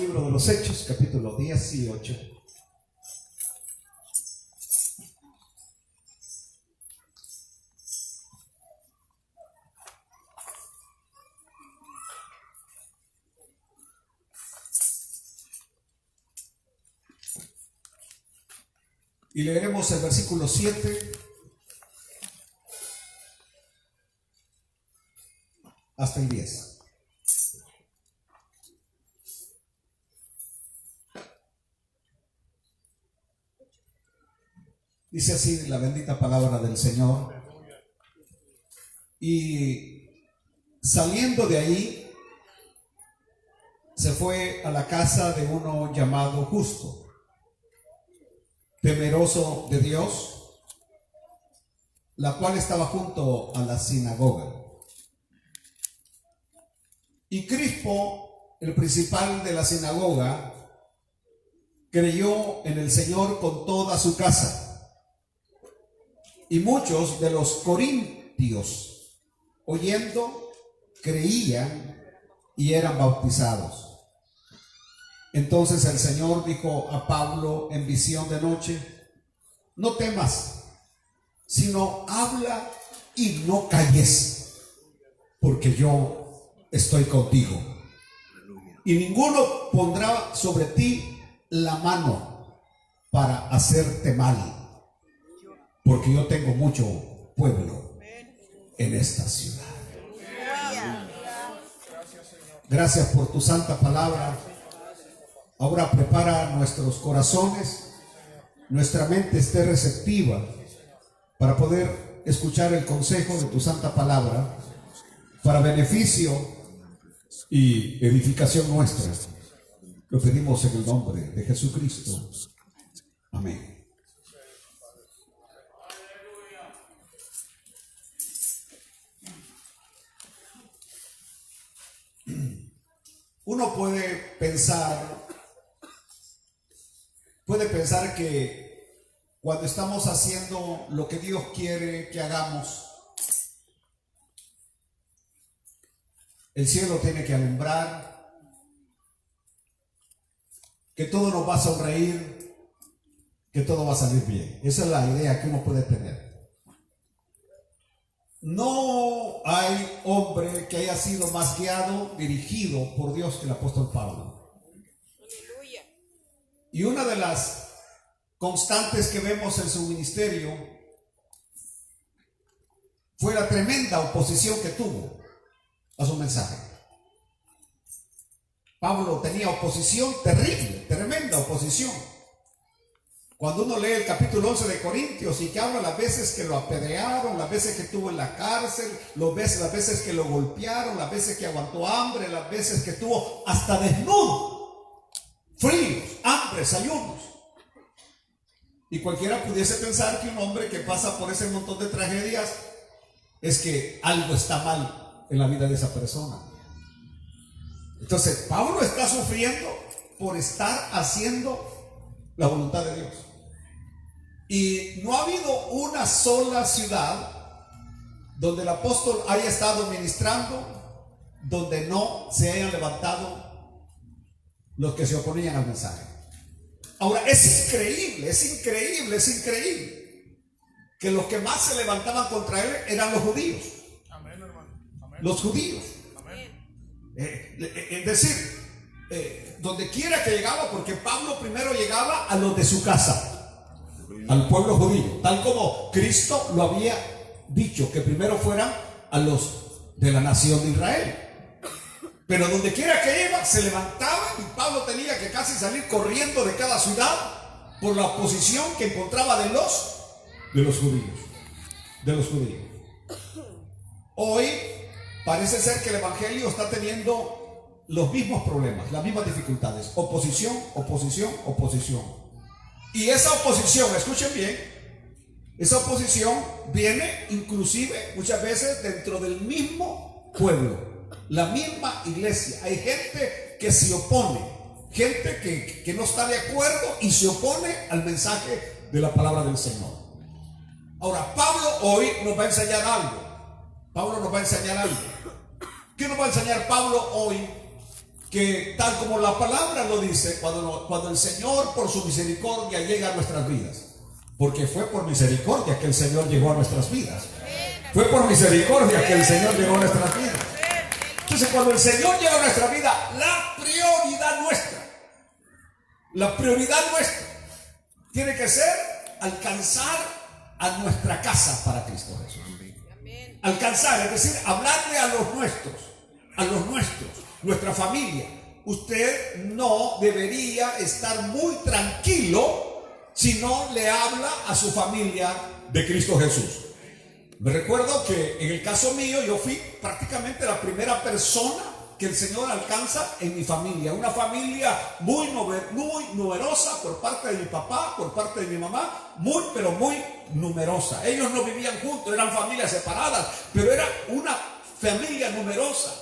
libro de los Hechos, capítulo 18. Y leeremos el versículo 7 hasta el 10. Dice así la bendita palabra del Señor. Y saliendo de ahí, se fue a la casa de uno llamado Justo, temeroso de Dios, la cual estaba junto a la sinagoga. Y Crispo, el principal de la sinagoga, creyó en el Señor con toda su casa. Y muchos de los corintios, oyendo, creían y eran bautizados. Entonces el Señor dijo a Pablo en visión de noche: no temas, sino habla y no calles, porque yo estoy contigo. Y ninguno pondrá sobre ti la mano para hacerte mal, porque yo tengo mucho pueblo en esta ciudad. Gracias por tu santa palabra. Ahora prepara nuestros corazones, nuestra mente esté receptiva para poder escuchar el consejo de tu santa palabra, para beneficio y edificación nuestra. Lo pedimos en el nombre de Jesucristo. Amén. Uno puede pensar que cuando estamos haciendo lo que Dios quiere que hagamos, el cielo tiene que alumbrar, que todo nos va a sonreír, que todo va a salir bien. Esa es la idea que uno puede tener. No hay hombre que haya sido más guiado, dirigido por Dios que el apóstol Pablo. Y una de las constantes que vemos en su ministerio fue la tremenda oposición que tuvo a su mensaje. Pablo tenía oposición terrible, tremenda oposición. Cuando uno lee el capítulo 11 de Corintios y que habla las veces que lo apedrearon, las veces que estuvo en la cárcel, las veces que lo golpearon, las veces que aguantó hambre, las veces que estuvo hasta desnudo, fríos, hambres, ayunos. Y cualquiera pudiese pensar que un hombre que pasa por ese montón de tragedias es que algo está mal en la vida de esa persona. Entonces Pablo está sufriendo por estar haciendo la voluntad de Dios. Y no ha habido una sola ciudad donde el apóstol haya estado ministrando donde no se hayan levantado los que se oponían al mensaje. Ahora, es increíble que los que más se levantaban contra él eran los judíos. Amén, hermano. Amén. Los judíos. Amén. Es decir, donde quiera que llegaba, porque Pablo primero llegaba a los de su casa, al pueblo judío, tal como Cristo lo había dicho, que primero fueran a los de la nación de Israel. Pero donde quiera que iba, se levantaba y Pablo tenía que casi salir corriendo de cada ciudad por la oposición que encontraba de los judíos. Hoy parece ser que el evangelio está teniendo los mismos problemas, las mismas dificultades: oposición. Y esa oposición, escuchen bien, esa oposición viene inclusive muchas veces dentro del mismo pueblo, la misma iglesia. Hay gente que se opone, gente que no está de acuerdo y se opone al mensaje de la palabra del Señor. Ahora, Pablo hoy nos va a enseñar algo. ¿Qué nos va a enseñar Pablo hoy? que tal como la palabra lo dice, cuando el Señor por su misericordia llega a nuestras vidas, porque fue por misericordia que el Señor llegó a nuestras vidas. Fue por misericordia que el Señor llegó a nuestras vidas. Entonces, cuando el Señor llega a nuestra vida, la prioridad nuestra tiene que ser alcanzar a nuestra casa para Cristo Jesús. Alcanzar, es decir, hablarle a los nuestros, nuestra familia. Usted no debería estar muy tranquilo si no le habla a su familia de Cristo Jesús. Me recuerdo que en el caso mío, yo fui prácticamente la primera persona que el Señor alcanza en mi familia. Una familia muy numerosa por parte de mi papá, por parte de mi mamá, pero muy numerosa. Ellos no vivían juntos, eran familias separadas, pero era una familia numerosa.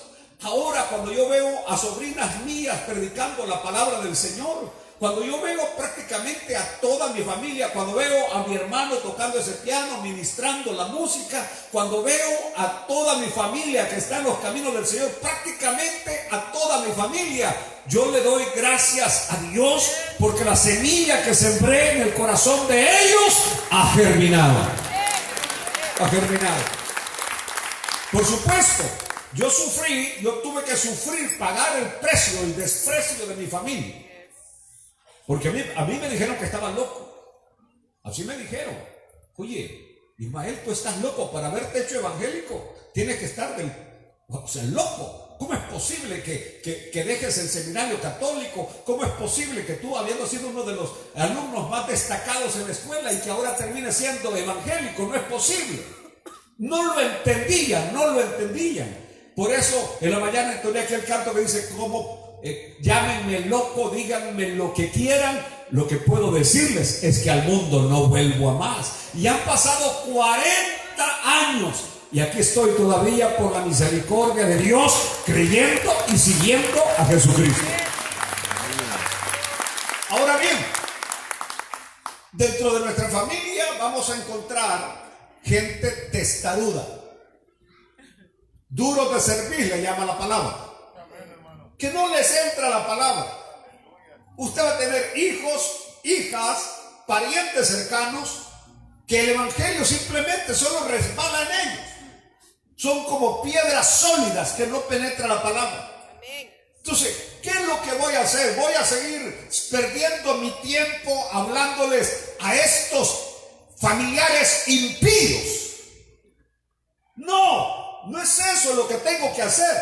Ahora, cuando yo veo a sobrinas mías predicando la palabra del Señor, cuando yo veo prácticamente a toda mi familia, cuando veo a mi hermano tocando ese piano, ministrando la música, cuando veo a toda mi familia que está en los caminos del Señor, prácticamente a toda mi familia, yo le doy gracias a Dios porque la semilla que sembré en el corazón de ellos ha germinado. Ha germinado. Por supuesto, yo tuve que sufrir, pagar el precio, el desprecio de mi familia. Porque a mí me dijeron que estaba loco. Así me dijeron. Oye, Ismael, tú estás loco para haberte hecho evangélico. Tienes que estar loco. ¿Cómo es posible que dejes el seminario católico? ¿Cómo es posible que tú, habiendo sido uno de los alumnos más destacados en la escuela y que ahora termines siendo evangélico? No es posible. No lo entendían. Por eso en la mañana entoné aquel canto que dice, llámenme loco, díganme lo que quieran, lo que puedo decirles es que al mundo no vuelvo a más. Y han pasado 40 años y aquí estoy todavía por la misericordia de Dios, creyendo y siguiendo a Jesucristo. Ahora bien, dentro de nuestra familia vamos a encontrar gente testaruda, duros de servir, le llama la palabra, que no les entra la palabra. Usted va a tener hijos, hijas, parientes cercanos, que el evangelio simplemente solo resbala en ellos. Son como piedras sólidas que no penetra la palabra. Entonces, ¿qué es lo que voy a hacer? ¿Voy a seguir perdiendo mi tiempo hablándoles a estos familiares impíos? No es eso lo que tengo que hacer.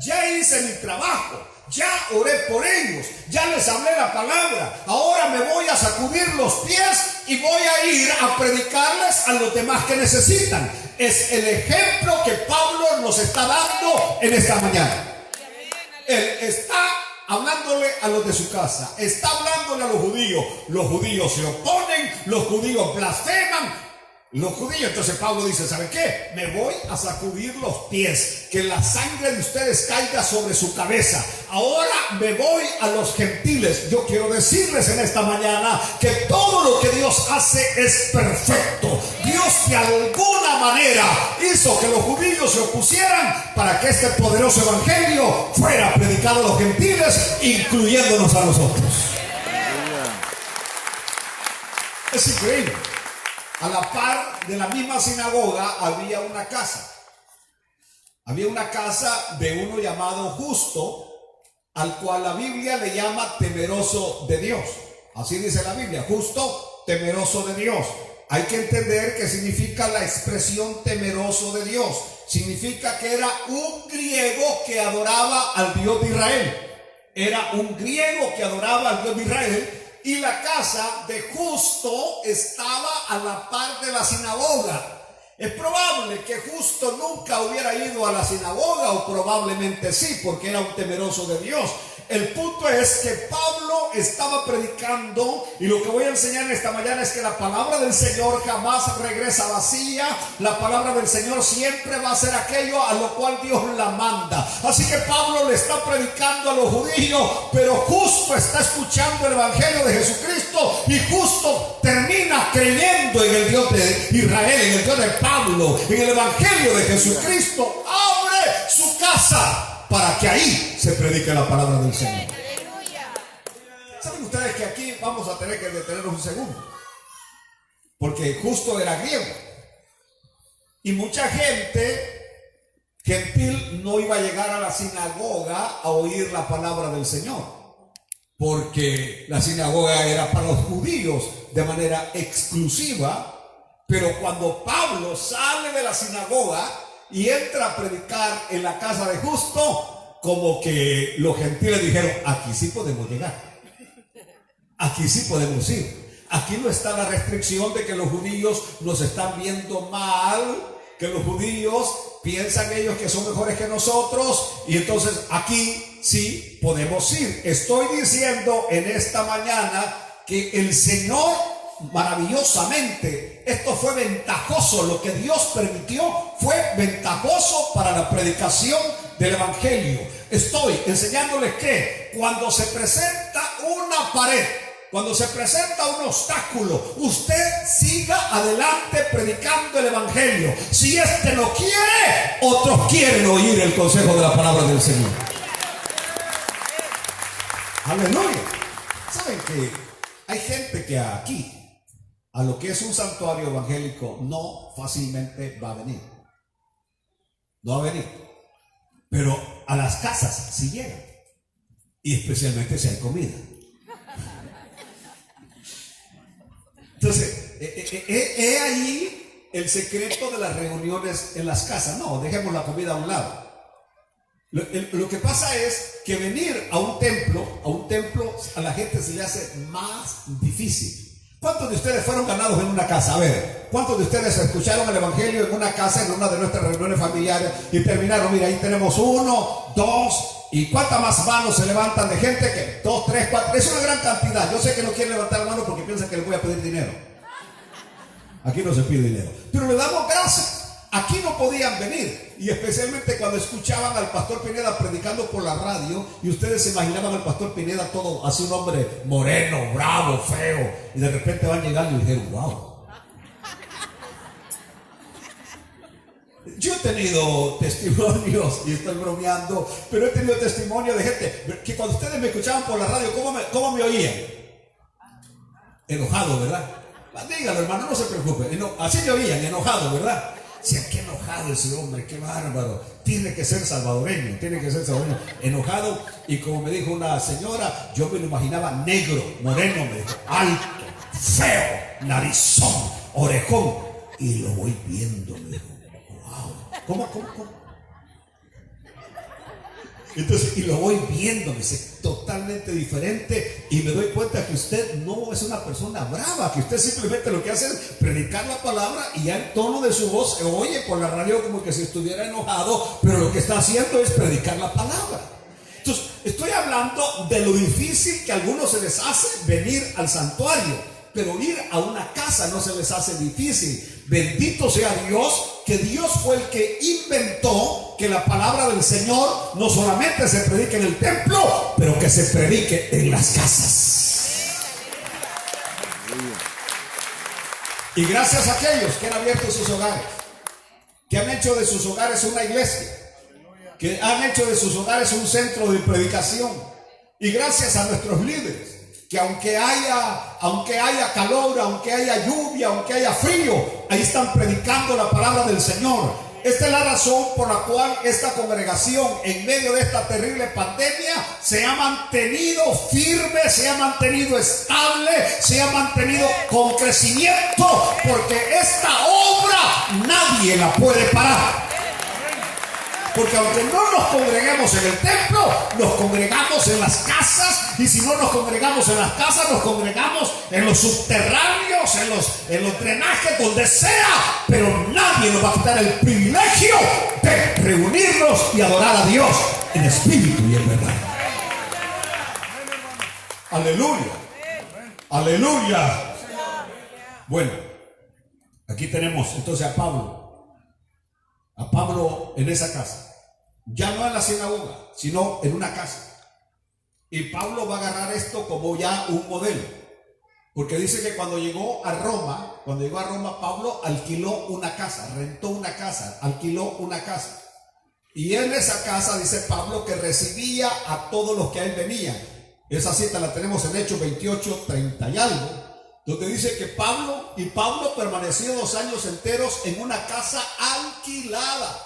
Ya hice mi trabajo, ya oré por ellos, ya les hablé la palabra. Ahora me voy a sacudir los pies y voy a ir a predicarles a los demás que necesitan. Es el ejemplo que Pablo nos está dando en esta mañana. Él está hablándole a los de su casa, está hablándole a los judíos se oponen, los judíos blasfeman. Los judíos, entonces Pablo dice, ¿saben qué? Me voy a sacudir los pies, que la sangre de ustedes caiga sobre su cabeza. Ahora me voy a los gentiles. Yo quiero decirles en esta mañana que todo lo que Dios hace es perfecto. Dios de alguna manera hizo que los judíos se opusieran para que este poderoso evangelio fuera predicado a los gentiles, incluyéndonos a nosotros. Es increíble. A la par de la misma sinagoga había una casa. Había una casa de uno llamado Justo, al cual la Biblia le llama temeroso de Dios. Así dice la Biblia, justo, temeroso de Dios. Hay que entender qué significa la expresión temeroso de Dios. Significa que era un griego que adoraba al Dios de Israel. Era un griego que adoraba al Dios de Israel. Y la casa de Justo estaba a la par de la sinagoga. Es probable que Justo nunca hubiera ido a la sinagoga, o probablemente sí, porque era un temeroso de Dios. El punto es que Pablo estaba predicando, y lo que voy a enseñar en esta mañana es que la palabra del Señor jamás regresa vacía. La palabra del Señor siempre va a ser aquello a lo cual Dios la manda. Así que Pablo le está predicando a los judíos, pero Justo está escuchando el evangelio de Jesucristo, y Justo termina creyendo en el Dios de Israel, en el Dios de Pablo, en el evangelio de Jesucristo. Abre su casa para que ahí se predique la palabra del Señor. ¿Saben ustedes que aquí vamos a tener que detenernos un segundo? Porque justo era griego. Y mucha gente gentil no iba a llegar a la sinagoga a oír la palabra del Señor, porque la sinagoga era para los judíos de manera exclusiva. Pero cuando Pablo sale de la sinagoga y entra a predicar en la casa de Justo, como que los gentiles dijeron: aquí sí podemos llegar, aquí sí podemos ir, aquí no está la restricción de que los judíos nos están viendo mal, que los judíos piensan ellos que son mejores que nosotros, y entonces aquí sí podemos ir. Estoy diciendo en esta mañana que el Señor maravillosamente, esto fue ventajoso, lo que Dios permitió fue ventajoso para la predicación del evangelio. Estoy enseñándoles que cuando se presenta una pared, cuando se presenta un obstáculo, usted siga adelante predicando el evangelio. Si este no quiere, otros quieren oír el consejo de la palabra del Señor. Aleluya. ¿Saben que hay gente que aquí, a lo que es un santuario evangélico, no fácilmente va a venir? No va a venir. Pero a las casas sí llegan. Y especialmente si hay comida. Entonces, he ahí el secreto de las reuniones en las casas. No, dejemos la comida a un lado. Lo que pasa es que venir a un templo a la gente se le hace más difícil. ¿Cuántos de ustedes fueron ganados en una casa? A ver, ¿cuántos de ustedes escucharon el evangelio en una casa, en una de nuestras reuniones familiares, y terminaron? Mira, ahí tenemos 1, 2, y cuántas más manos se levantan de gente que 2, 3, 4, es una gran cantidad. Yo sé que no quieren levantar la mano porque piensan que les voy a pedir dinero. Aquí no se pide dinero, pero le damos gracias. Aquí no podían venir, y especialmente cuando escuchaban al pastor Pineda predicando por la radio, y ustedes se imaginaban al pastor Pineda todo así, un hombre moreno, bravo, feo, y de repente van llegando y dijeron: wow. Yo he tenido testimonios, y estoy bromeando, pero he tenido testimonio de gente que cuando ustedes me escuchaban por la radio, ¿cómo me oían? Enojado, ¿verdad? Dígalo, hermano, no se preocupe. Así me oían, enojado, ¿verdad? Decían: qué enojado ese hombre, qué bárbaro. Tiene que ser salvadoreño, enojado. Y como me dijo una señora, yo me lo imaginaba negro, moreno, me dijo, alto, feo, narizón, orejón. Y lo voy viendo, me dijo: wow. ¿Cómo? Entonces, y lo voy viendo, me dice, totalmente diferente, y me doy cuenta que usted no es una persona brava, que usted simplemente lo que hace es predicar la palabra, y ya el tono de su voz se oye por la radio como que si estuviera enojado, pero lo que está haciendo es predicar la palabra. Entonces, estoy hablando de lo difícil que a algunos se les hace venir al santuario, pero ir a una casa no se les hace difícil. Bendito sea Dios, que Dios fue el que inventó que la palabra del Señor no solamente se predique en el templo, pero que se predique en las casas. Y gracias a aquellos que han abierto sus hogares, que han hecho de sus hogares una iglesia, que han hecho de sus hogares un centro de predicación, y gracias a nuestros líderes, que aunque haya calor, aunque haya lluvia, aunque haya frío, ahí están predicando la palabra del Señor. Esta es la razón por la cual esta congregación, en medio de esta terrible pandemia, se ha mantenido firme, se ha mantenido estable, se ha mantenido con crecimiento, porque esta obra nadie la puede parar. Porque aunque no nos congreguemos en el templo, nos congregamos en las casas. Y si no nos congregamos en las casas, nos congregamos en los subterráneos, en los drenajes, donde sea. Pero nadie nos va a quitar el privilegio de reunirnos y adorar a Dios en espíritu y en verdad. Aleluya. Aleluya. Bueno, aquí tenemos entonces a Pablo en esa casa, ya no en la sinagoga, sino en una casa. Y Pablo va a agarrar esto como ya un modelo, porque dice que cuando llegó a Roma, Pablo alquiló una casa, rentó una casa, alquiló una casa. Y en esa casa dice Pablo que recibía a todos los que a él venían. Esa cita la tenemos en Hechos 28, 30 y algo, donde dice que Pablo permaneció 2 años enteros en una casa alquilada.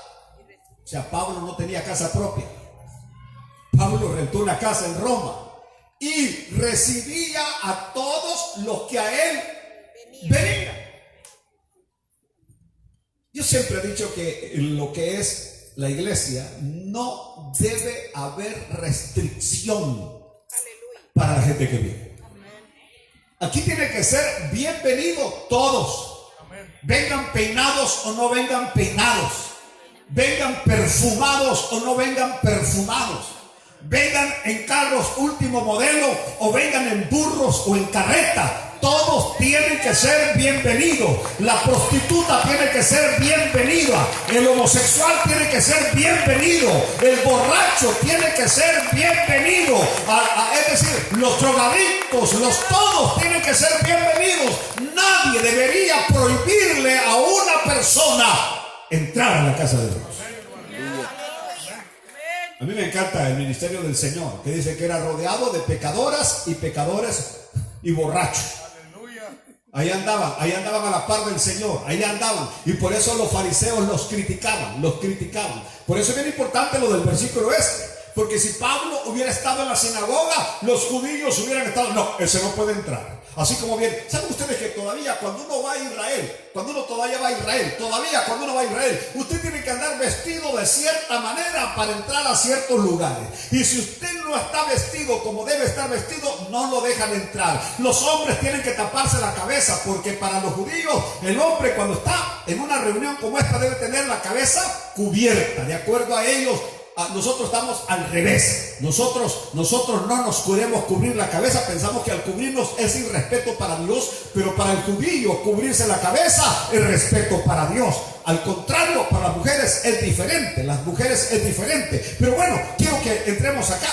O sea, Pablo no tenía casa propia. Pablo rentó una casa en Roma y recibía a todos los que a él venían. Yo siempre he dicho que en lo que es la iglesia no debe haber restricción para la gente que viene. Aquí tiene que ser bienvenido todos. Vengan peinados o no vengan peinados. Vengan perfumados o no vengan perfumados. Vengan en carros último modelo o vengan en burros o en carreta. Todos tienen que ser bienvenidos. La prostituta tiene que ser bienvenida. El homosexual tiene que ser bienvenido. El borracho tiene que ser bienvenido. Es decir, los drogadictos, todos tienen que ser bienvenidos. Nadie debería prohibirle a una persona entrar a la casa de Dios. A mí me encanta el ministerio del Señor, que dice que era rodeado de pecadoras y pecadores y borrachos. Ahí andaban a la par del Señor, ahí andaban. Y por eso los fariseos los criticaban. Por eso es bien importante lo del versículo este. Porque si Pablo hubiera estado en la sinagoga, los judíos hubieran estado, no, ese no puede entrar. Así como bien, ¿saben ustedes que todavía cuando uno va a Israel, usted tiene que andar vestido de cierta manera para entrar a ciertos lugares? Y si usted no está vestido como debe estar vestido, no lo dejan entrar. Los hombres tienen que taparse la cabeza, porque para los judíos, el hombre cuando está en una reunión como esta debe tener la cabeza cubierta. De acuerdo a ellos, nosotros estamos al revés. Nosotros no nos queremos cubrir la cabeza. Pensamos que al cubrirnos es irrespeto para Dios, pero para el judío cubrirse la cabeza es respeto para Dios. Al contrario, para las mujeres es diferente. Pero bueno, quiero que entremos acá.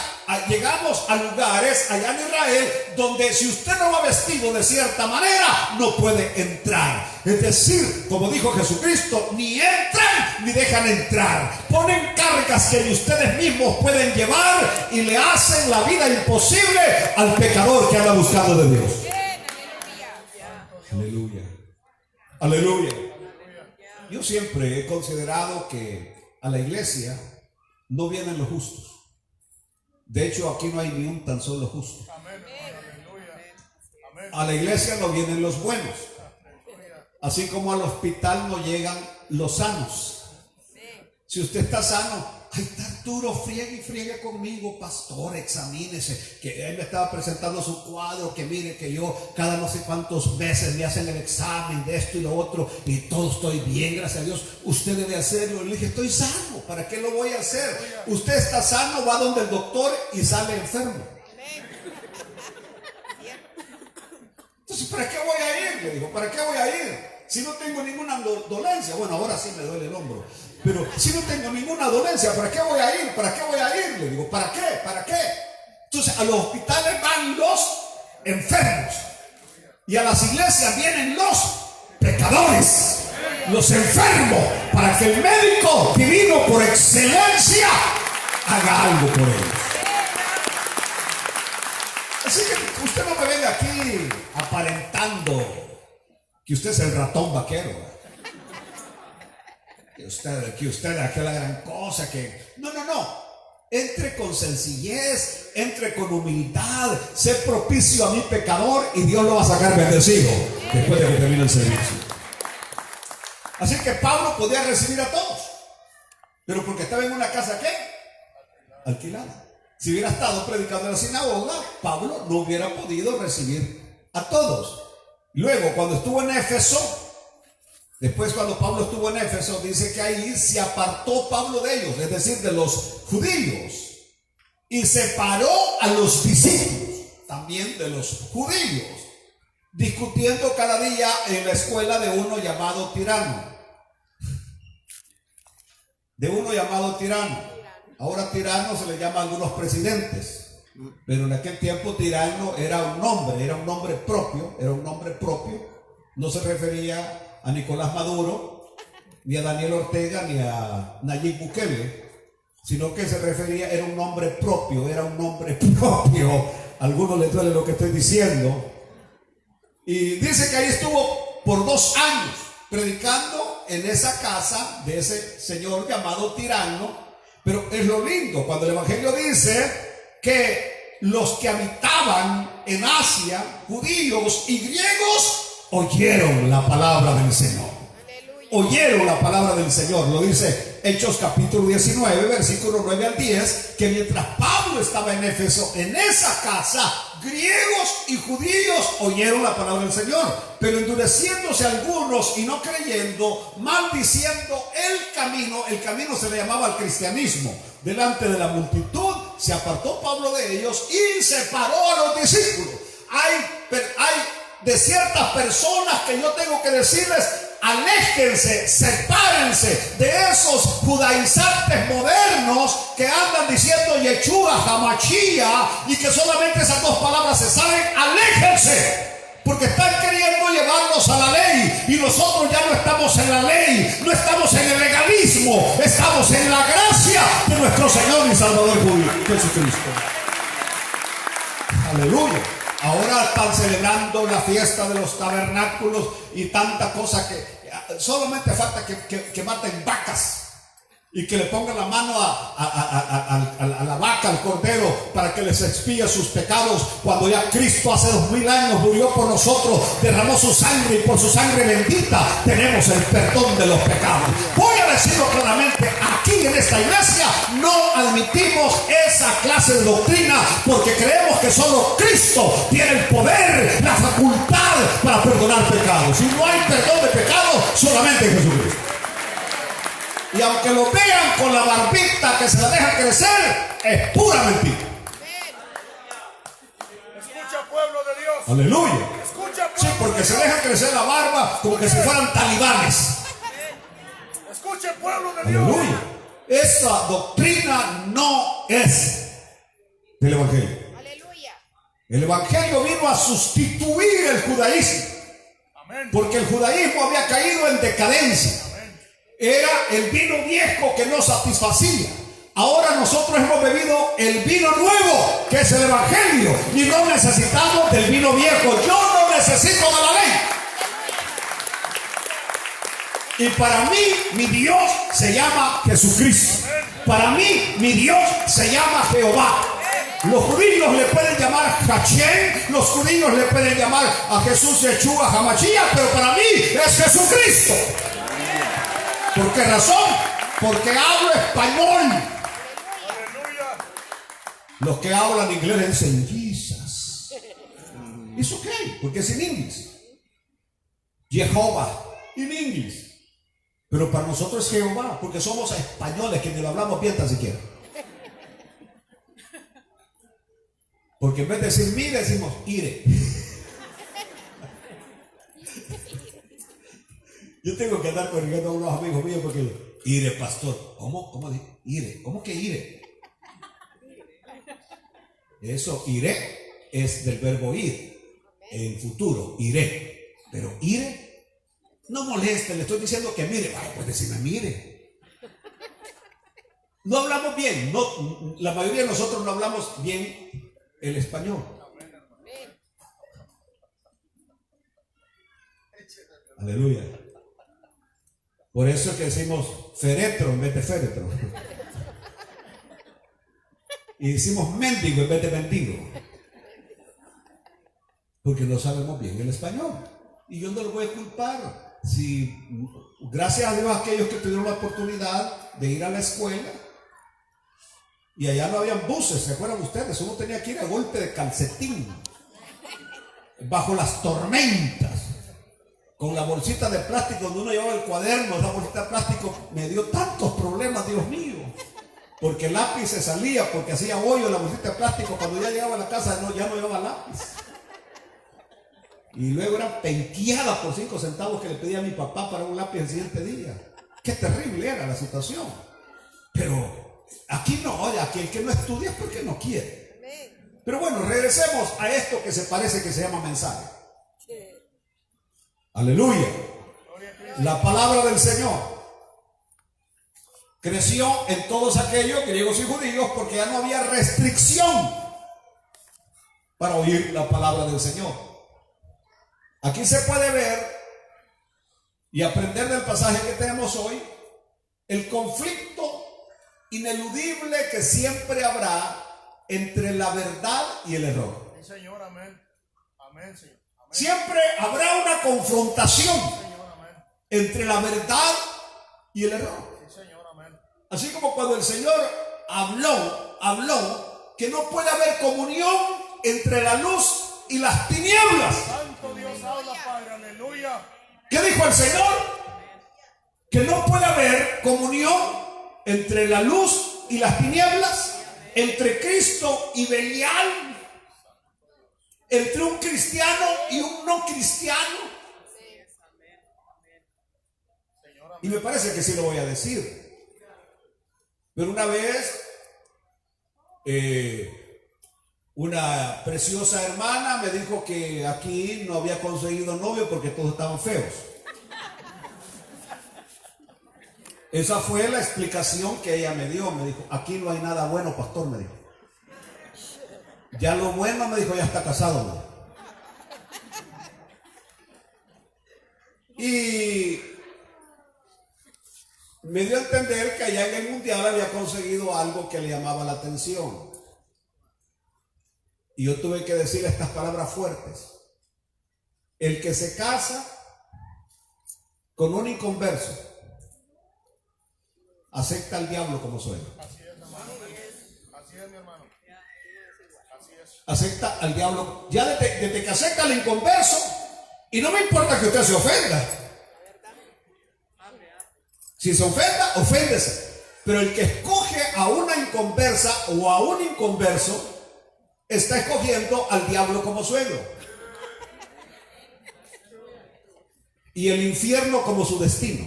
Llegamos a lugares allá en Israel donde si usted no va vestido de cierta manera, no puede entrar. Es decir, como dijo Jesucristo, ni entran ni dejan entrar. Ponen cargas que ni ustedes mismos pueden llevar y le hacen la vida imposible al pecador que anda buscando de Dios. Aleluya. Yo siempre he considerado que a la iglesia no vienen los justos. De hecho, aquí no hay ni un tan solo justo. A la iglesia no vienen los buenos. Así como al hospital no llegan los sanos. Si usted está sano, ay, está Arturo, friegue conmigo, pastor, examínese. Que él me estaba presentando su cuadro, que mire que yo cada no sé cuántos meses me hacen el examen de esto y lo otro, y todo estoy bien, gracias a Dios. Usted debe hacerlo. Le dije, estoy sano, ¿para qué lo voy a hacer? Usted está sano, va donde el doctor y sale enfermo. Entonces, ¿para qué voy a ir? Le digo, ¿para qué voy a ir? Si no tengo ninguna dolencia. Bueno, ahora sí me duele el hombro. Pero si no tengo ninguna dolencia, ¿para qué voy a ir? Le digo, ¿para qué? Entonces, a los hospitales van los enfermos. Y a las iglesias vienen los pecadores, los enfermos, para que el médico divino por excelencia haga algo por ellos. Así que usted no me venga aquí aparentando que usted es el ratón vaquero, que usted aquí la gran cosa, que no. Entre con sencillez, entre con humildad, sé propicio a mi pecador y Dios lo va a sacar bendecido después de que termine el servicio. Así que Pablo podía recibir a todos, pero porque estaba en una casa, ¿qué? Alquilada. Si hubiera estado predicando en la sinagoga, Pablo no hubiera podido recibir a todos. Luego, cuando estuvo en Éfeso, cuando Pablo estuvo en Éfeso, dice que ahí se apartó Pablo de ellos, es decir, de los judíos, y separó a los discípulos también de los judíos, discutiendo cada día en la escuela de uno llamado Tirano. Ahora Tirano se le llama a algunos presidentes, pero en aquel tiempo Tirano era un nombre propio. No se refería a Nicolás Maduro, ni a Daniel Ortega, ni a Nayib Bukele, sino que se refería, era un nombre propio, era un nombre propio. A algunos les duele lo que estoy diciendo. Y dice que ahí estuvo por 2 años predicando en esa casa de ese señor llamado Tirano. Pero es lo lindo cuando el evangelio dice que los que habitaban en Asia, judíos y griegos, oyeron la palabra del Señor. Oyeron la palabra del Señor. Lo dice Hechos capítulo 19, versículo 9 al 10, que mientras Pablo estaba en Éfeso, en esa casa, griegos y judíos oyeron la palabra del Señor, pero endureciéndose algunos y no creyendo, maldiciendo el camino se le llamaba el cristianismo. Delante de la multitud se apartó Pablo de ellos y separó a los discípulos. Hay de ciertas personas que yo tengo que decirles: aléjense, sepárense de esos judaizantes modernos que andan diciendo Yeshua, Hamashia, y que solamente esas 2 palabras se saben. Aléjense, porque están queriendo llevarnos a la ley, y nosotros ya no estamos en la ley, no estamos en el legalismo, estamos en la gracia de nuestro Señor y Salvador Jesucristo. Aleluya. Ahora están celebrando la fiesta de los tabernáculos y tanta cosa que solamente falta que maten vacas y que le pongan la mano a la vaca, al cordero, para que les expíe sus pecados, cuando ya Cristo hace 2000 años murió por nosotros, derramó su sangre, y por su sangre bendita tenemos el perdón de los pecados. Voy a decirlo claramente: aquí en esta iglesia no admitimos esa clase de doctrina, porque creemos que solo Cristo tiene el poder, la facultad para perdonar pecados. Si no hay perdón de pecados, solamente en Jesucristo. Y aunque lo vean con la barbita que se la deja crecer, es pura mentira. Escucha, pueblo de Dios. Aleluya. Escucha, sí, porque se deja crecer la barba como que si fueran talibanes. Escucha, pueblo de Dios. Aleluya. Esa doctrina no es del evangelio. Aleluya. El evangelio vino a sustituir el judaísmo. Amén. Porque el judaísmo había caído en decadencia. Era el vino viejo que no satisfacía. Ahora nosotros hemos bebido el vino nuevo, que es el evangelio, y no necesitamos del vino viejo. Yo no necesito de la ley. Y para mí, mi Dios se llama Jesucristo. Para mí, mi Dios se llama Jehová. Los judíos le pueden llamar Hachem, los judíos le pueden llamar a Jesús Yeshua, Hamashia, pero para mí es Jesucristo. ¿Por qué razón? Porque hablo español. Aleluya. Los que hablan inglés dicen Jesus. ¿Es ok? Porque es en inglés. Jehová, en inglés. Pero para nosotros es Jehová, porque somos españoles que ni lo hablamos bien tan siquiera. Porque en vez de decir mire, decimos ire. Yo tengo que andar corrigiendo a unos amigos míos porque ire, pastor. ¿Cómo dice? Ire. ¿Cómo que ire? Eso, iré, es del verbo ir. En futuro, iré. Pero ire, no moleste, le estoy diciendo que mire. Ay, pues decime mire. No hablamos bien. No, la mayoría de nosotros no hablamos bien el español. Aleluya. Por eso es que decimos féretro en vez de féretro. Y decimos mendigo en vez de mendigo. Porque no sabemos bien el español. Y yo no lo voy a culpar. Si, gracias a Dios, a aquellos que tuvieron la oportunidad de ir a la escuela, y allá no habían buses, ¿se acuerdan ustedes? Uno tenía que ir a golpe de calcetín, bajo las tormentas, con la bolsita de plástico donde uno llevaba el cuaderno. Esa bolsita de plástico me dio tantos problemas, Dios mío, porque el lápiz se salía, porque hacía hoyo en la bolsita de plástico. Cuando ya llegaba a la casa ya no llevaba lápiz, y luego era penqueada por 5 centavos que le pedía a mi papá para un lápiz el siguiente día. Qué terrible era la situación. Pero aquí no, oye, aquí el que no estudia es porque no quiere. Pero bueno, regresemos a esto que se parece que se llama mensaje. Aleluya. La palabra del Señor. creció en todos aquellos, griegos y judíos, porque ya no había restricción para oír la palabra del Señor. Aquí se puede ver y aprender del pasaje que tenemos hoy el conflicto ineludible que siempre habrá entre la verdad y el error. Sí, Señor, amén. Amén, Señor. Amén. Siempre habrá una confrontación Señor, amén. entre la verdad y el error. Sí, Señor, amén. Así como cuando el Señor habló que no puede haber comunión entre la luz y las tinieblas. Santo Dios habla, Padre, aleluya. ¿Qué dijo el Señor? Que no puede haber comunión entre la luz y las tinieblas, entre Cristo y Belial, entre un cristiano y un no cristiano. Y me parece que sí lo voy a decir. Pero una vez una preciosa hermana me dijo que aquí no había conseguido novio porque todos estaban feos. Esa fue la explicación que ella me dio. Me dijo, aquí no hay nada bueno, pastor, me dijo. Ya lo bueno, me dijo, ya está casado, me dijo. Y me dio a entender que allá en el mundial había conseguido algo que le llamaba la atención. Y yo tuve que decirle estas palabras fuertes. El que se casa con un inconverso acepta al diablo como suegro. Así es, hermano. Así es, mi hermano. Así es. Acepta al diablo. Ya desde que acepta al inconverso, y no me importa que usted se ofenda. Si se ofenda, oféndese. Pero el que escoge a una inconversa o a un inconverso está escogiendo al diablo como suegro y el infierno como su destino,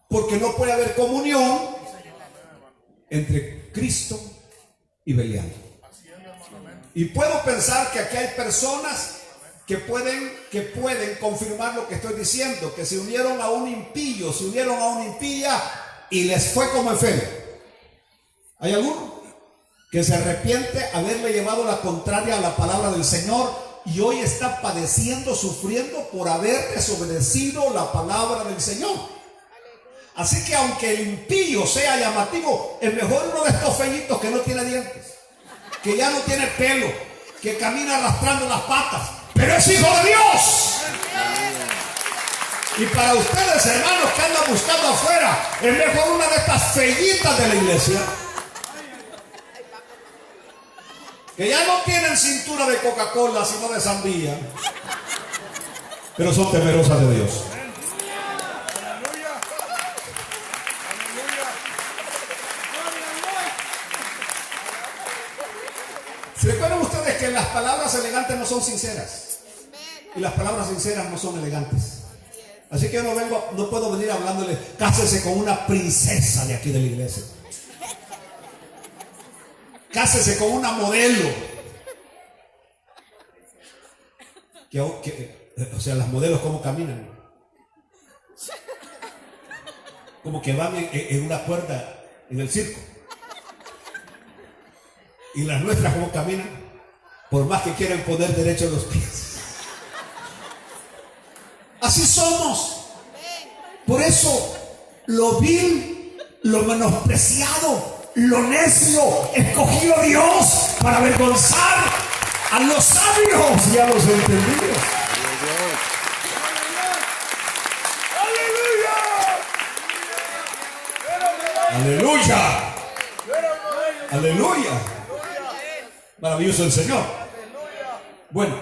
porque no puede haber comunión entre Cristo y Belial. Y puedo pensar que aquí hay personas que pueden confirmar lo que estoy diciendo, que se unieron a un impío, se unieron a una impía y les fue como Efemo. ¿Hay alguno que se arrepiente haberle llevado la contraria a la palabra del Señor y hoy está padeciendo, sufriendo por haber desobedecido la palabra del Señor? Así que aunque el impío sea llamativo, es mejor uno de estos feyitos que no tiene dientes, que ya no tiene pelo, que camina arrastrando las patas, pero es hijo de Dios. Y para ustedes, hermanos, que andan buscando afuera, es mejor una de estas feyitas de la iglesia, que ya no tienen cintura de Coca-Cola, sino de sandía, pero son temerosas de Dios. Aleluya. Aleluya. ¿Se recuerdan ustedes que las palabras elegantes no son sinceras? Y las palabras sinceras no son elegantes. Así que yo no puedo venir hablándole, cásese con una princesa de aquí de la iglesia. Cásese con una modelo. O sea, las modelos cómo caminan. Como que van en una cuerda en el circo. Y las nuestras cómo caminan, por más que quieren poner derecho los pies. Así somos. Por eso lo vil, lo menospreciado, lo necio, escogió Dios para avergonzar a los sabios y a los entendidos. Aleluya. Aleluya. Maravilloso el Señor. Bueno,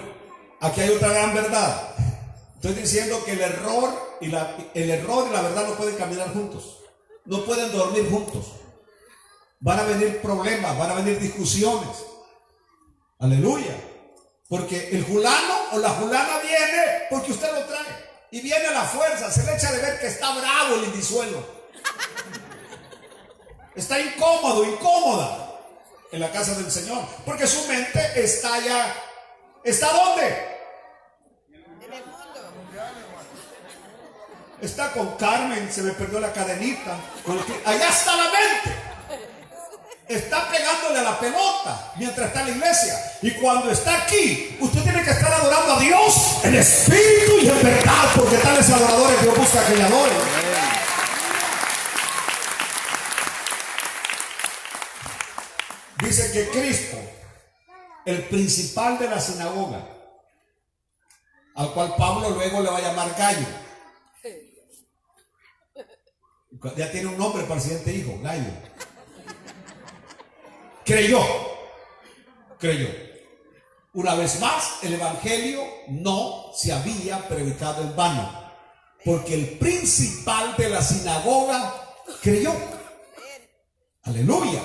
aquí hay otra gran verdad. Estoy diciendo que el error y la verdad no pueden caminar juntos. No pueden dormir juntos. Van a venir problemas, van a venir discusiones. Aleluya. Porque el fulano o la fulana viene porque usted lo trae. Y viene a la fuerza, se le echa de ver que está bravo el indisuelo. Está incómodo, incómoda en la casa del Señor. Porque su mente está allá. ¿Está dónde? En el mundo. está con Carmen, se me perdió la cadenita. Allá está la mente. Está pegándole a la pelota mientras está en la iglesia. Y cuando está aquí, usted tiene que estar adorando a Dios en espíritu y en verdad, porque tales adoradores Dios busca que le adoren. Dice que Cristo, el principal de la sinagoga, al cual Pablo luego le va a llamar Gallo. Ya tiene un nombre para el siguiente hijo, Gallo. Creyó. Una vez más, el evangelio no se había predicado en vano, porque el principal de la sinagoga creyó. Aleluya.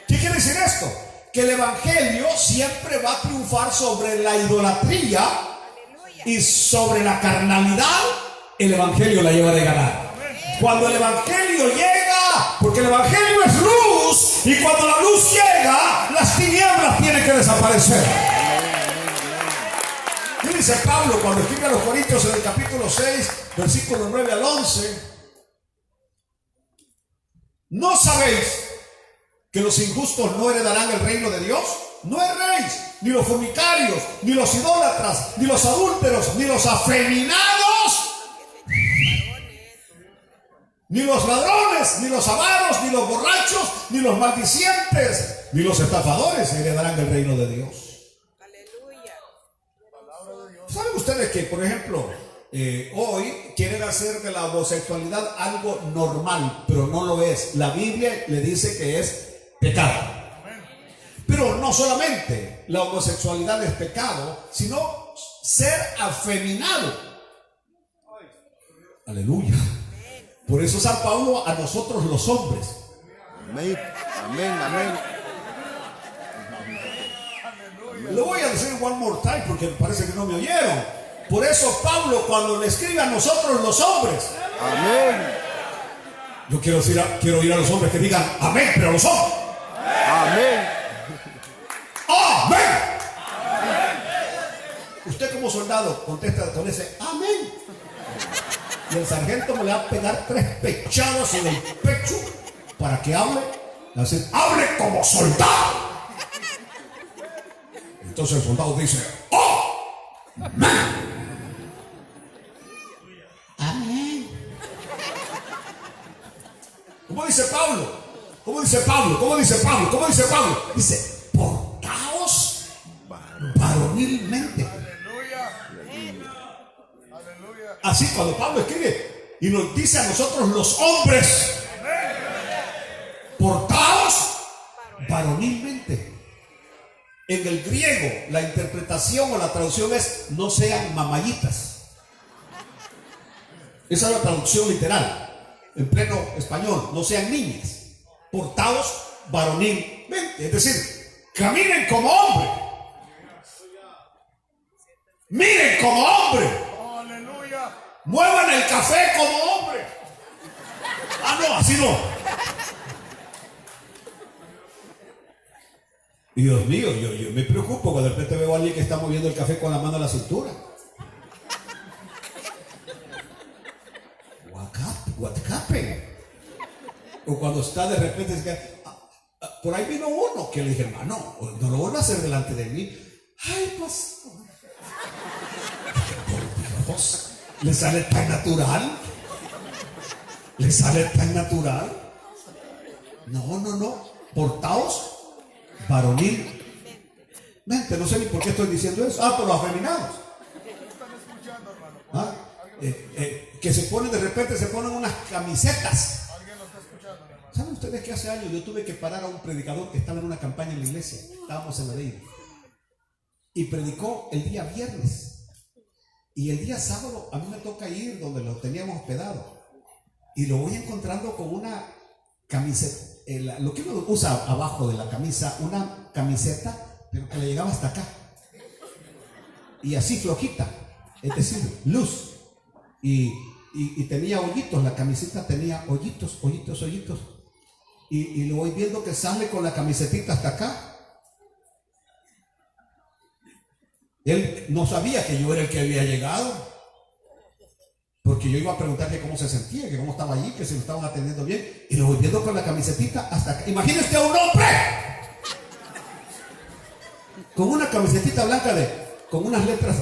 ¿Qué quiere decir esto? Que el evangelio siempre va a triunfar sobre la idolatría y sobre la carnalidad. El evangelio la lleva de ganar. Cuando el evangelio llega, porque el evangelio es luz, y cuando la luz llega, las tinieblas tienen que desaparecer. ¿Qué dice Pablo cuando escribe a los Corintios en el capítulo 6, versículos 9 al 11? ¿No sabéis que los injustos no heredarán el reino de Dios? No erréis, ni los fornicarios, ni los idólatras, ni los adúlteros, ni los afeminados, ni los ladrones, ni los avaros, ni los borrachos, ni los maldicientes, ni los estafadores heredarán el reino de Dios. Aleluya. ¿Saben ustedes que, por ejemplo, hoy quieren hacer de la homosexualidad algo normal, pero no lo es? La Biblia le dice que es pecado. Pero no solamente la homosexualidad es pecado, sino ser afeminado. Aleluya. Por eso San Pablo a nosotros los hombres. Amén, amén, amén. Lo voy a decir one more time porque parece que no me oyeron. Por eso Pablo cuando le escribe a nosotros los hombres. Amén. Yo quiero oír a los hombres que digan amén, pero los hombres. Amén. Amén. Usted como soldado contesta con ese amén. Y el sargento me le va a pegar 3 pechadas en el pecho para que hable. Así, hable como soldado. Entonces el soldado dice, ¡oh! ¡Amén! ¡Amén! ¿Cómo dice Pablo? ¿Cómo dice Pablo? ¿Cómo dice Pablo? ¿Cómo dice Pablo? Dice, portaos varonilmente. Así cuando Pablo escribe y nos dice a nosotros los hombres, portaos varonilmente. En el griego la interpretación o la traducción es no sean mamayitas. Esa es la traducción literal en pleno español, no sean niñas. Portaos varonilmente, es decir, caminen como hombre, miren como hombre, muevan el café como hombre. Ah, no, así no. Y Dios mío, yo me preocupo cuando de repente veo a alguien que está moviendo el café con la mano a la cintura. What happened? O cuando está de repente, por ahí vino uno que le dije, hermano, no lo vuelva a hacer delante de mí. Ay, pastor. Por Dios. ¿Le sale tan natural? ¿Le sale tan natural? No. Portaos varonilmente. No sé ni por qué estoy diciendo eso. Por los afeminados. Que se ponen, de repente se ponen unas camisetas. ¿Saben ustedes que hace años yo tuve que parar a un predicador que estaba en una campaña en la iglesia? Estábamos en la de ellos. Y predicó el día viernes. Y el día sábado a mí me toca ir donde lo teníamos hospedado. Y lo voy encontrando con una camiseta. Lo que uno usa abajo de la camisa, una camiseta, pero que le llegaba hasta acá. Y así flojita. Es decir, luz. Y tenía hoyitos. La camiseta tenía hoyitos. Y lo voy viendo que sale con la camisetita hasta acá. Él no sabía que yo era el que había llegado, porque porque yo iba a preguntarle cómo se sentía, que cómo estaba allí, que si lo estaban atendiendo bien, y lo voy viendo con la camisetita hasta acá. Imagínese a un hombre con una camisetita blanca con unas letras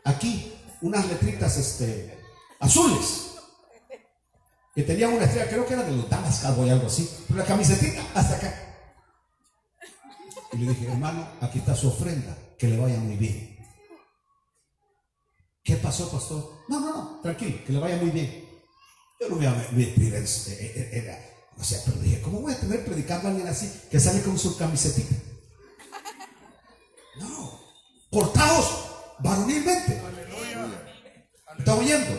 aquí, unas letritas azules, que tenía una estrella, creo que era de los Dallas Cowboys o algo así, pero la camisetita hasta acá. Y le dije, hermano, aquí está su ofrenda, que le vaya muy bien. ¿Qué pasó, pastor? No, tranquilo, que le vaya muy bien. Yo no me iba a meter o sea, pero dije, ¿cómo voy a tener predicando a alguien así que sale con su camisetita? No, portaos varonilmente. ¿Está oyendo?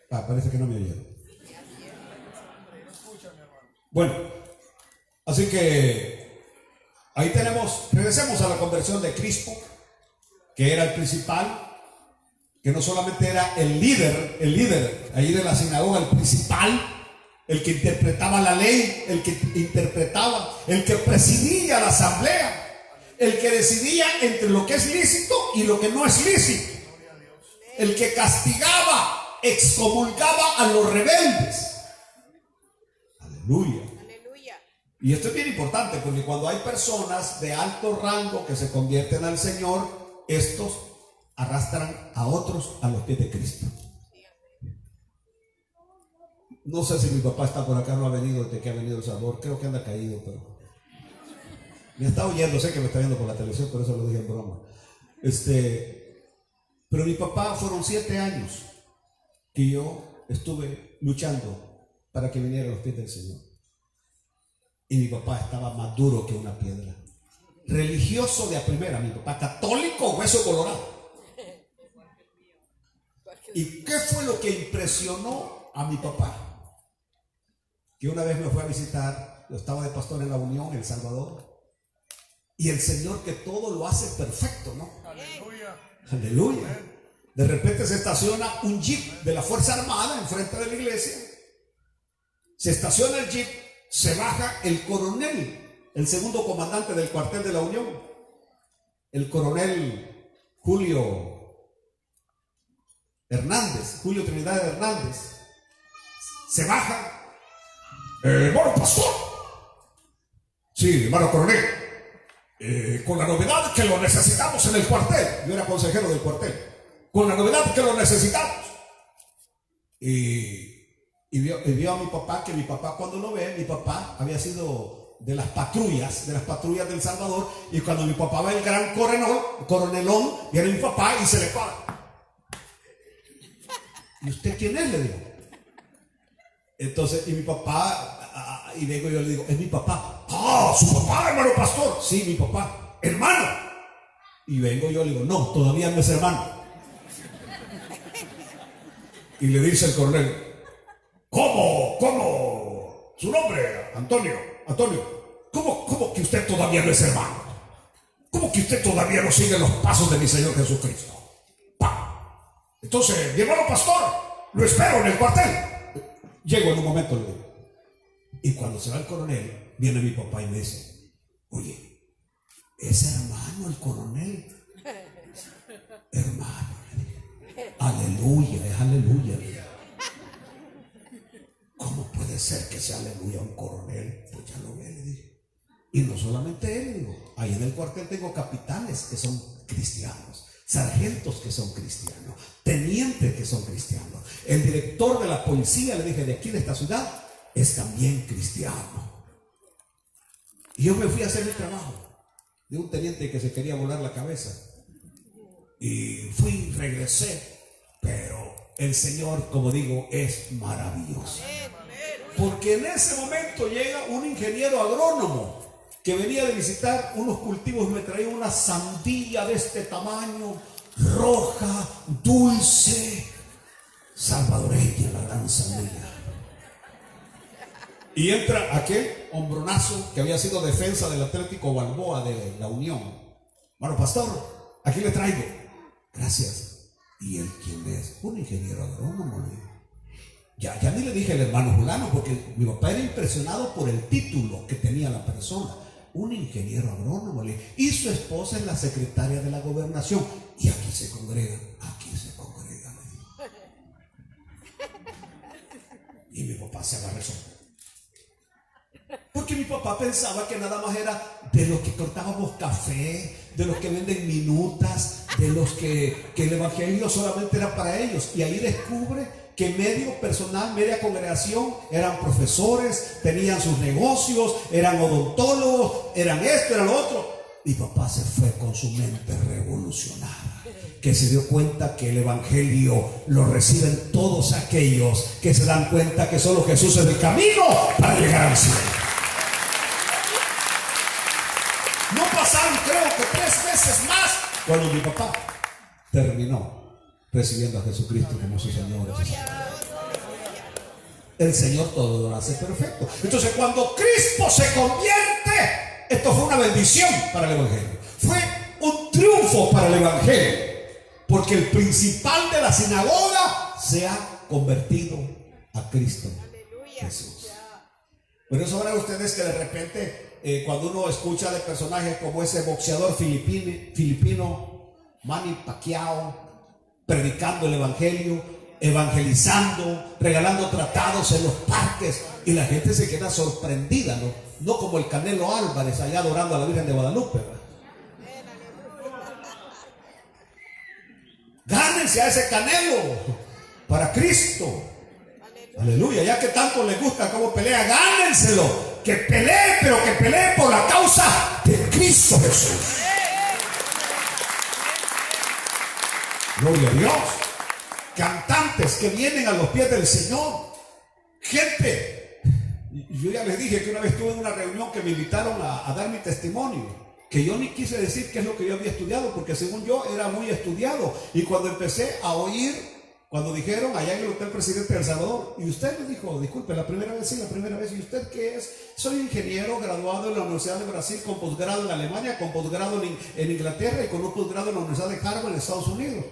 Parece que no me oyeron. Bueno, así que ahí tenemos, regresemos a la conversión de Crispo, que era el principal, que no solamente era el líder ahí de la sinagoga, el principal, el que interpretaba la ley, el que presidía la asamblea, el que decidía entre lo que es lícito y lo que no es lícito, el que castigaba, excomulgaba a los rebeldes. Aleluya. Y esto es bien importante, porque cuando hay personas de alto rango que se convierten al Señor, estos arrastran a otros a los pies de Cristo. No sé si mi papá está por acá, no ha venido desde que ha venido El Salvador, creo que anda caído, pero me está oyendo, sé que me está viendo por la televisión, por eso lo dije en broma. Pero mi papá, fueron 7 años que yo estuve luchando para que viniera a los pies del Señor. Y mi papá estaba más duro que una piedra. Religioso de a primera, mi papá, católico, hueso colorado. ¿Y qué fue lo que impresionó a mi papá? Que una vez me fue a visitar, yo estaba de pastor en La Unión, en El Salvador, y el Señor que todo lo hace perfecto, ¿no? Aleluya. Aleluya. De repente se estaciona un jeep de la Fuerza Armada enfrente de la iglesia. Se estaciona el jeep, se baja el coronel, el segundo comandante del cuartel de La Unión, el coronel Julio Trinidad Hernández. Se baja. Hermano pastor. Sí, hermano coronel. Con la novedad que lo necesitamos en el cuartel. Yo era consejero del cuartel. Con la novedad que lo necesitamos. Y vio a mi papá, que mi papá, cuando lo ve, mi papá había sido de las patrullas del Salvador, y cuando mi papá ve el gran coronelón, viene mi papá y se le para. ¿Y usted quién es?, le digo. Entonces, y mi papá, y vengo yo le digo, es mi papá. Ah, su papá, hermano pastor. Sí, mi papá. Hermano. Y vengo yo le digo, no, todavía no es hermano. Y le dice el coronel, ¿Cómo? Su nombre, Antonio, ¿cómo que usted todavía no es hermano? ¿Cómo que usted todavía no sigue los pasos de mi Señor Jesucristo? Entonces, mi hermano pastor, lo espero en el cuartel. Llego en un momento, le digo. Y cuando se va el coronel, viene mi papá y me dice, oye, ¿es hermano el coronel? Hermano, le dije. Aleluya, es aleluya. ¿Cómo puede ser que sea aleluya un coronel? Pues ya lo ve, le dije. Y no solamente él, digo, ahí en el cuartel tengo capitanes que son cristianos, sargentos que son cristianos, tenientes que son cristianos. El director de la policía, le dije, de aquí de esta ciudad, es también cristiano. Y yo me fui a hacer mi trabajo de un teniente que se quería volar la cabeza. Y regresé, pero el Señor, como digo, es maravilloso. Porque en ese momento llega un ingeniero agrónomo que venía de visitar unos cultivos y me traía una sandía de este tamaño, roja, dulce, salvadoreña, la gran sandía. Y entra aquel hombronazo que había sido defensa del Atlético Balboa de La Unión. Bueno, pastor, aquí le traigo. Gracias. ¿Y él quién es? Un ingeniero agrónomo. Ya ni le dije el hermano fulano, porque mi papá era impresionado por el título que tenía la persona. Un ingeniero agrónomo. Y su esposa es la secretaria de la gobernación. Y aquí se congregan. se agarre solo. Porque mi papá pensaba que nada más era de los que cortábamos café, de los que venden minutas, de los que el evangelio solamente era para ellos. Y ahí descubre que medio personal, media congregación eran profesores, tenían sus negocios, eran odontólogos, eran esto, eran lo otro. Mi papá se fue con su mente revolucionada, que se dio cuenta que el evangelio lo reciben todos aquellos que se dan cuenta que solo Jesús es el camino para llegar al cielo. No pasaron, creo que 3 veces más, cuando mi papá terminó recibiendo a Jesucristo como su Señor. El Señor todo lo hace perfecto. Entonces, cuando Cristo se convierte, esto fue una bendición para el evangelio. Fue un triunfo para el evangelio, porque el principal de la sinagoga se ha convertido a Cristo Jesús. Por eso verán ustedes que de repente cuando uno escucha de personajes como ese boxeador filipino Manny Pacquiao predicando el evangelio, evangelizando, regalando tratados en los parques, y la gente se queda sorprendida, no como el Canelo Álvarez allá adorando a la Virgen de Guadalupe, ¿verdad? Gánense a ese Canelo para Cristo. Aleluya, ya que tanto les gusta cómo pelea, gánenselo. Que pelee, pero que pelee por la causa de Cristo Jesús. Gloria a Dios. Cantantes que vienen a los pies del Señor. Gente, yo ya les dije que una vez estuve en una reunión que me invitaron a dar mi testimonio, que yo ni quise decir qué es lo que yo había estudiado, porque según yo era muy estudiado. Y cuando empecé a oír, cuando dijeron allá en el Hotel Presidente de El Salvador, y usted me dijo, disculpe, la primera vez, sí, la primera vez. ¿Y usted qué es? Soy ingeniero graduado en la Universidad de Brasil, con posgrado en Alemania, con posgrado en Inglaterra y con un posgrado en la Universidad de Harvard en Estados Unidos.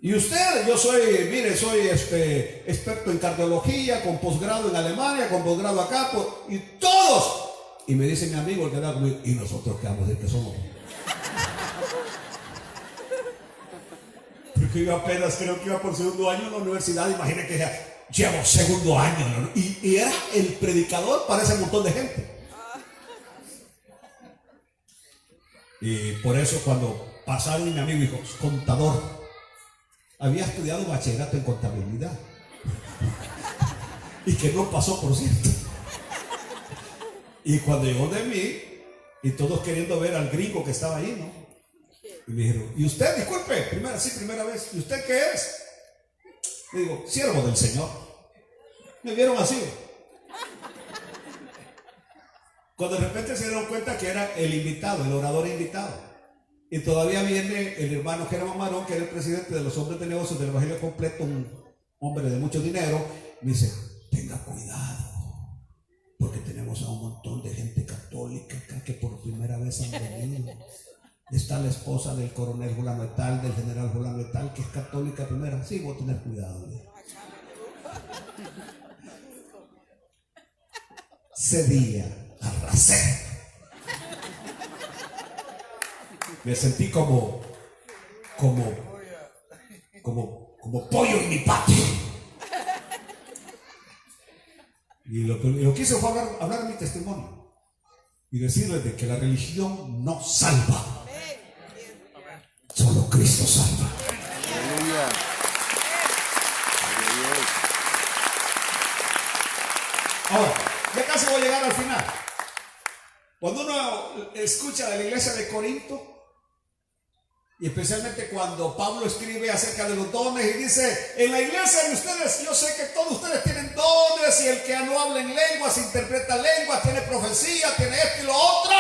Y usted, yo soy, mire, soy experto en cardiología, con posgrado en Alemania, con posgrado acá, y todos. Y me dice mi amigo, el que da conmigo, ¿y nosotros qué vamos a decir que somos? Porque yo apenas creo que iba por segundo año en la universidad. Imagínate que llevo segundo año, ¿no? Y era el predicador para ese montón de gente. Y por eso cuando pasaron, mi amigo dijo, contador, había estudiado bachillerato en contabilidad y que no pasó, por cierto. Y cuando llegó de mí, y todos queriendo ver al gringo que estaba ahí, ¿no? Y me dijeron, ¿y usted, disculpe, primera vez, ¿y usted qué es? Le digo, siervo del Señor. Me vieron así. Cuando de repente se dieron cuenta que era el invitado, el orador invitado. Y todavía viene el hermano Germán Marón, que era el presidente de los hombres de negocios del Evangelio Completo, un hombre de mucho dinero. Me dice, tenga cuidado, porque tenemos a un montón de gente católica acá que por primera vez han venido. Está la esposa del coronel fulano de tal, del general fulano de tal, que es católica primera. Sí, voy a tener cuidado. Ese día arrasé. Me sentí como pollo en mi patio. Y lo que hice fue hablar de mi testimonio y decirles de que la religión no salva. Solo Cristo salva. Ahora, ya casi voy a llegar al final. Cuando uno escucha de la iglesia de Corinto, y especialmente cuando Pablo escribe acerca de los dones y dice, en la iglesia de ustedes, yo sé que todos ustedes tienen dones, y el que no habla en lenguas interpreta lenguas, tiene profecía, tiene esto y lo otro.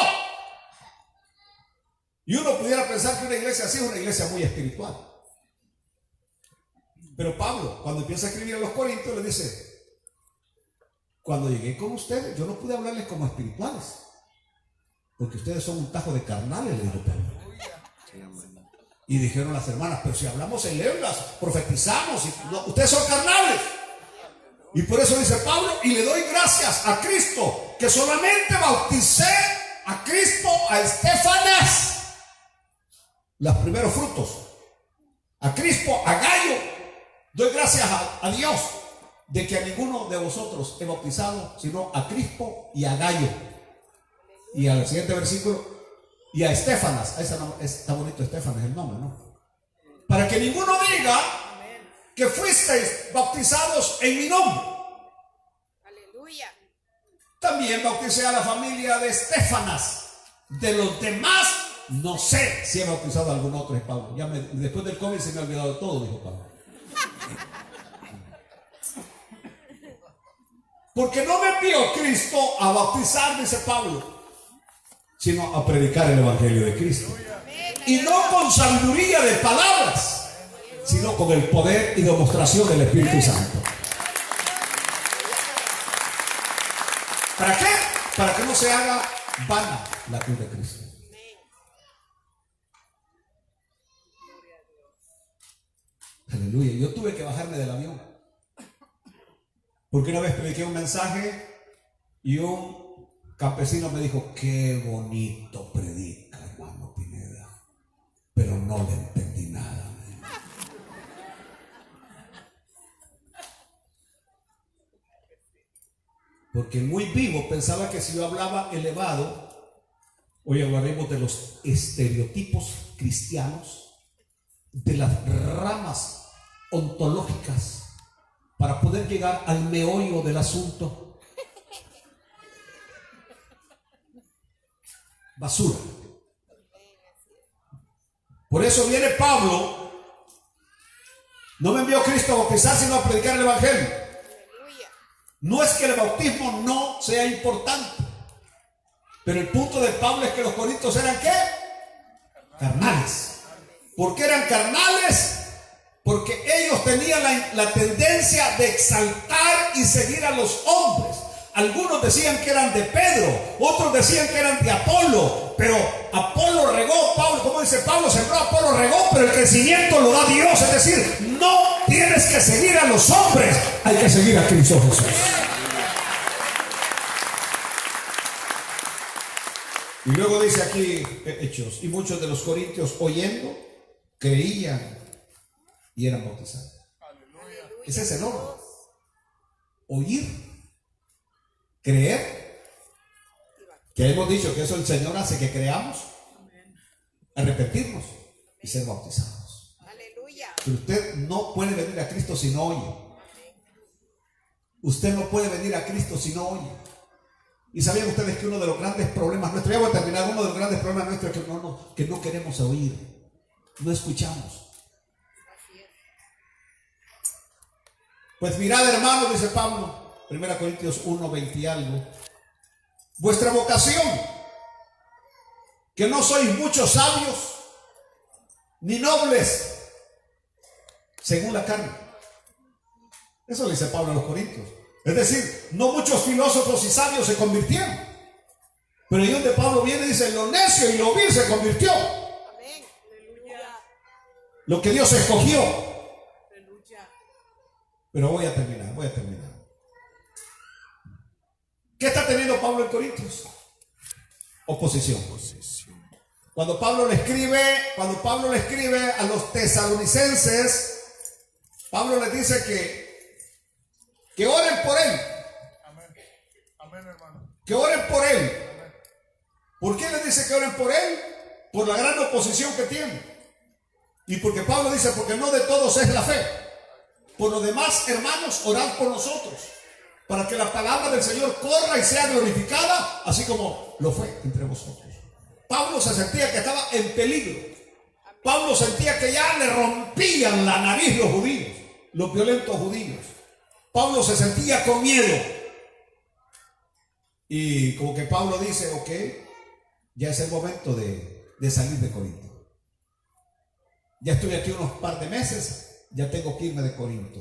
Y uno pudiera pensar que una iglesia así es una iglesia muy espiritual. Pero Pablo, cuando empieza a escribir a los Corintios, le dice, cuando llegué con ustedes, yo no pude hablarles como espirituales, porque ustedes son un tajo de carnales, le dijo Pablo. Y dijeron las hermanas, pero si hablamos en lenguas, profetizamos, no, ustedes son carnales. Y por eso dice Pablo, y le doy gracias a Cristo, que solamente bauticé a Cristo, a Estefanas, los primeros frutos, a Crispo, a Gallo. Doy gracias a Dios de que a ninguno de vosotros he bautizado, sino a Crispo y a Gallo. Y al siguiente versículo, y a Estefanas. Está bonito Estefanas el nombre, ¿no? Para que ninguno diga que fuisteis bautizados en mi nombre. Aleluya. También bauticé a la familia de Estefanas. De los demás, no sé si he bautizado a algún otro, Pablo. Después del COVID se me ha olvidado de todo, dijo Pablo. Porque no me envió Cristo a bautizar, dice Pablo, sino a predicar el evangelio de Cristo. Y no con sabiduría de palabras, sino con el poder y demostración del Espíritu Santo. ¿Para qué? Para que no se haga vana la cruz de Cristo. Aleluya. Yo tuve que bajarme del avión, porque una vez prediqué un mensaje y un campesino me dijo: qué bonito predica, hermano Pineda, pero no le entendí nada. Porque muy vivo pensaba que si yo hablaba elevado, hoy hablaremos de los estereotipos cristianos, de las ramas ontológicas, para poder llegar al meollo del asunto. Basura. Por eso viene Pablo. No me envió Cristo a bautizar, sino a predicar el evangelio. No es que el bautismo no sea importante, pero el punto de Pablo es que los corintios eran ¿qué? Carnales. ¿Por qué eran carnales? Porque ellos tenían la tendencia de exaltar y seguir a los hombres. Algunos decían que eran de Pedro, otros decían que eran de Apolo, pero Apolo regó, Pablo, como dice Pablo, sembró, Apolo regó, pero el crecimiento lo da Dios. Es decir, no tienes que seguir a los hombres, hay que seguir a Cristo Jesús. Y luego dice aquí Hechos: y muchos de los corintios oyendo creían y eran bautizados. Ese es el orden: oír, creer, que hemos dicho que eso el Señor hace que creamos, arrepentirnos y ser bautizados. Pero usted no puede venir a Cristo si no oye. Usted no puede venir a Cristo si no oye. Y sabían ustedes que uno de los grandes problemas nuestros, ya voy a terminar, uno de los grandes problemas nuestros es que no queremos oír, no escuchamos. Pues mirad, hermanos, dice Pablo, 1 Corintios 1, 20 y algo, vuestra vocación, que no sois muchos sabios ni nobles según la carne. Eso le dice Pablo a los corintios. Es decir, no muchos filósofos y sabios se convirtieron, pero ahí donde Pablo viene dice: lo necio y lo vil se convirtió. Lo que Dios escogió. Pero voy a terminar. ¿Qué está teniendo Pablo en Corintios? Oposición. Cuando Pablo le escribe a los tesalonicenses, Pablo les dice que oren por él. Amén, hermano. Que oren por él. ¿Por qué les dice que oren por él? Por la gran oposición que tiene. Y porque Pablo dice: porque no de todos es la fe. Por lo demás, hermanos, orad por nosotros, para que la palabra del Señor corra y sea glorificada, así como lo fue entre vosotros. Pablo se sentía que estaba en peligro. Pablo sentía que ya le rompían la nariz los judíos, los violentos judíos. Pablo se sentía con miedo. Y como que Pablo dice: ok, ya es el momento de salir de Corinto. Ya estuve aquí unos par de meses. Ya tengo que irme de Corinto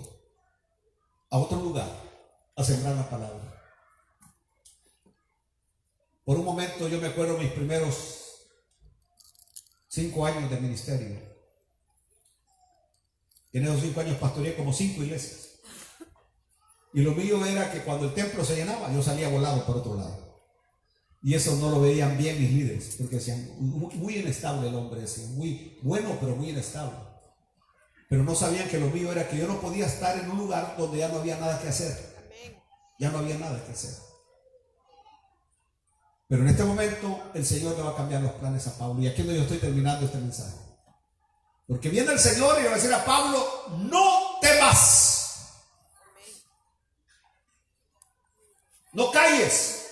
a otro lugar a sembrar la palabra. Por un momento yo me acuerdo mis primeros 5 años de ministerio. En esos 5 años pastoreé como 5 iglesias. Y lo mío era que cuando el templo se llenaba, yo salía volado por otro lado. Y eso no lo veían bien mis líderes, porque decían: muy inestable el hombre ese, muy bueno pero muy inestable. Pero no sabían que lo mío era que yo no podía estar en un lugar donde ya no había nada que hacer. Ya no había nada que hacer. Pero en este momento el Señor le va a cambiar los planes a Pablo. Y aquí es donde yo estoy terminando este mensaje. Porque viene el Señor y le va a decir a Pablo: no temas. No calles.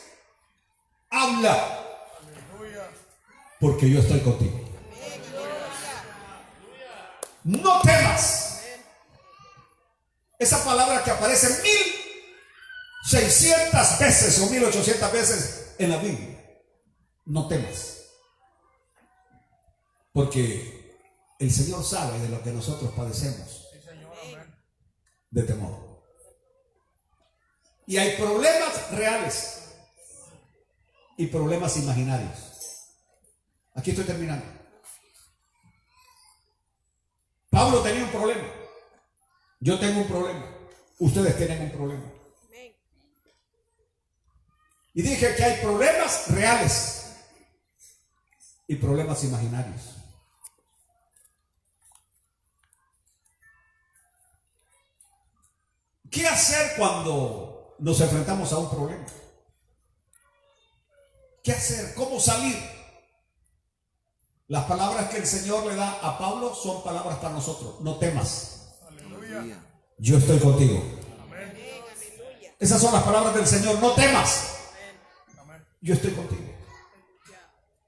Habla. Porque yo estoy contigo. No temas. Esa palabra que aparece 1600 veces o 1800 veces en la Biblia. No temas. Porque el Señor sabe de lo que nosotros padecemos. De temor. Y hay problemas reales y problemas imaginarios. Aquí estoy terminando. Pablo tenía un problema. Yo tengo un problema. Ustedes tienen un problema. Y dije que hay problemas reales y problemas imaginarios. ¿Qué hacer cuando nos enfrentamos a un problema? ¿Qué hacer? ¿Cómo salir? Las palabras que el Señor le da a Pablo son palabras para nosotros. No temas. Aleluya. Yo estoy contigo. Amén. Esas son las palabras del Señor. No temas. Amén. Yo estoy contigo.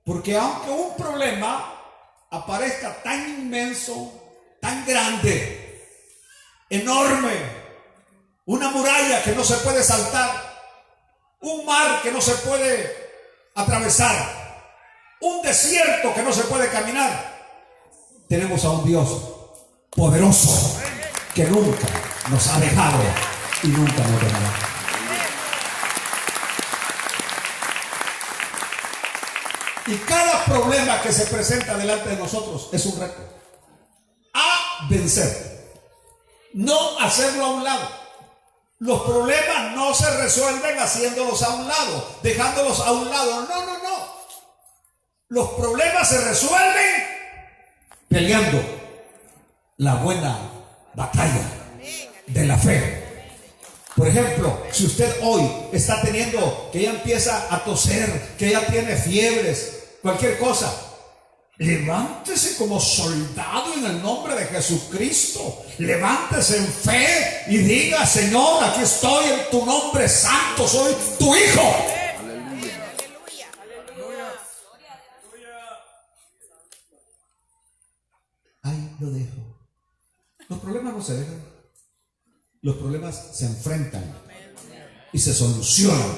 Porque aunque un problema aparezca tan inmenso, tan grande, enorme, una muralla que no se puede saltar, un mar que no se puede atravesar, un desierto que no se puede caminar, tenemos a un Dios poderoso que nunca nos ha dejado y nunca nos dejará. Y cada problema que se presenta delante de nosotros es un reto a vencer, no hacerlo a un lado. Los problemas no se resuelven haciéndolos a un lado, dejándolos a un lado. No, no, no. Los problemas se resuelven peleando la buena batalla de la fe. Por ejemplo, si usted hoy está teniendo que ya empieza a toser, que ya tiene fiebres, cualquier cosa, levántese como soldado en el nombre de Jesucristo. Levántese en fe y diga: Señor, aquí estoy en tu nombre santo, soy tu hijo. Aleluya. Aleluya. Ahí lo dejo. Los problemas no se dejan. Los problemas se enfrentan y se solucionan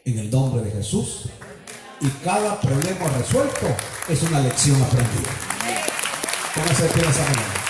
en el nombre de Jesús. Y cada problema resuelto es una lección aprendida. Póngase de pie esa mañana.